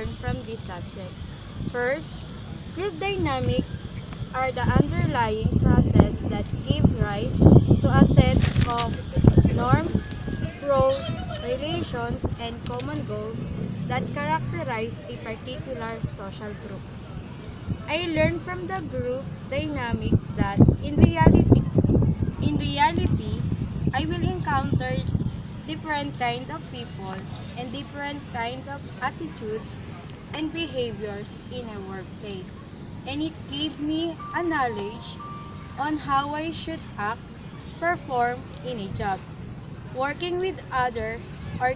learn from this subject. First, group dynamics are the underlying process that give rise to a set of norms, roles, relations, and common goals that characterize a particular social group. I learned from the group dynamics that in reality, I will encounter different kind of people and different kind of attitudes and behaviors in a workplace. And it gave me a knowledge on how I should act, perform in a job. Working with other or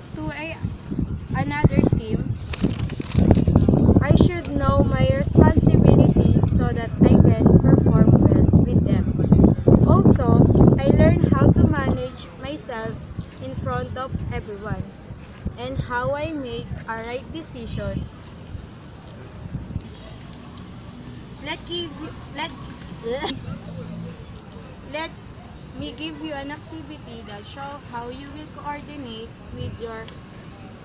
another team, I should know my responsibilities so that I can perform well with them. Also, I learned how to manage myself in front of everyone and how I make a right decision. Let give let let me give you an activity that show how you will coordinate with your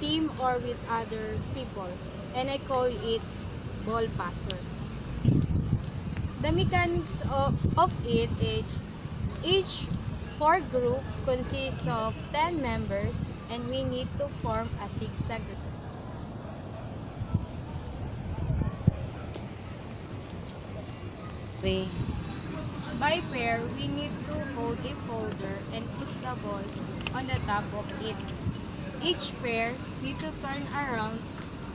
team or with other people, and I call it ball passer. The mechanics of it is each four group consists of 10 members and we need to form a zigzag group. Okay. By pair, we need to hold a folder and put the ball on the top of it. Each pair need to turn around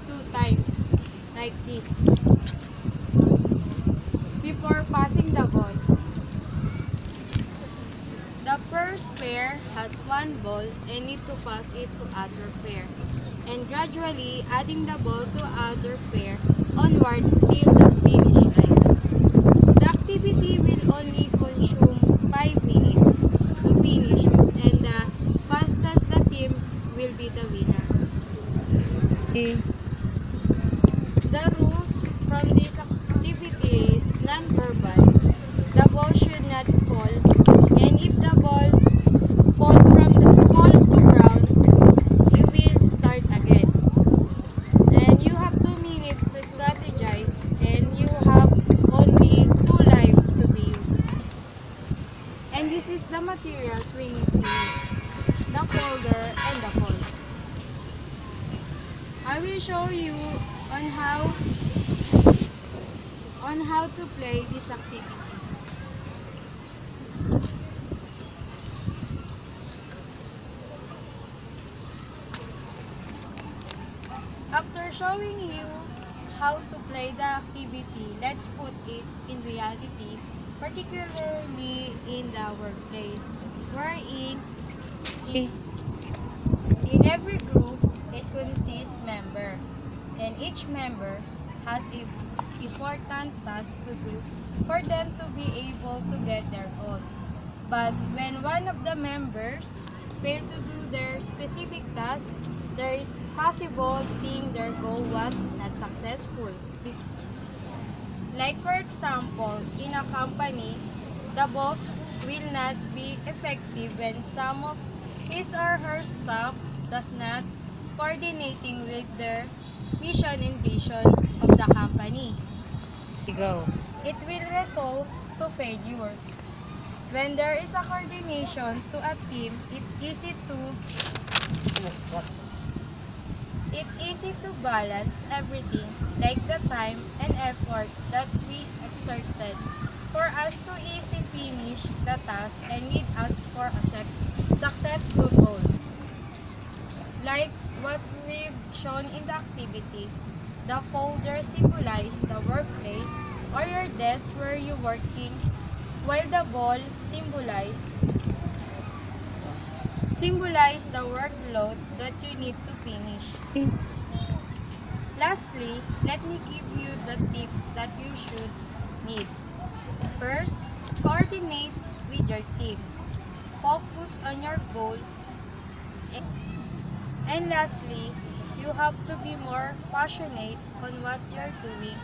2 times like this before passing the ball. The first pair has one ball and need to pass it to other pair, and gradually adding the ball to other pair onward till the finish line. The activity will only consume 5 minutes to finish, and the fastest the team will be the winner. The rules from this activity is non-verbal. The ball should not fall, and if the ball fall to ground, you will start again. And you have 2 minutes to strategize, and you have only 2 lives to be used. And this is the materials we need to use: the folder and the ball. I will show you on how to play this activity. After showing you how to play the activity, let's put it in reality, particularly in the workplace, wherein in every group it consists member, and each member has a important task to do for them to be able to get their goal. But when one of the members fail to do their specific task, there is possible thing their goal was not successful. Like for example, in a company, the boss will not be effective when some of his or her staff does not coordinating with their mission and vision of the company. Go. It will result to failure. When there is a coordination to a team, it easy to balance everything, like the time and effort that we exerted for us to easy finish the task and lead us for a successful goal. Like what we've shown in the activity, the folder symbolizes the workplace or your desk where you're working, while the ball symbolize the workload that you need to finish. Lastly, let me give you the tips that you should need. First, coordinate with your team. Focus on your goal. And lastly, you have to be more passionate on what you're doing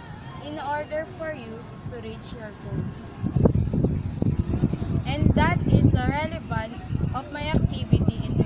in order for you to reach your goal. And that is the relevance of my activity in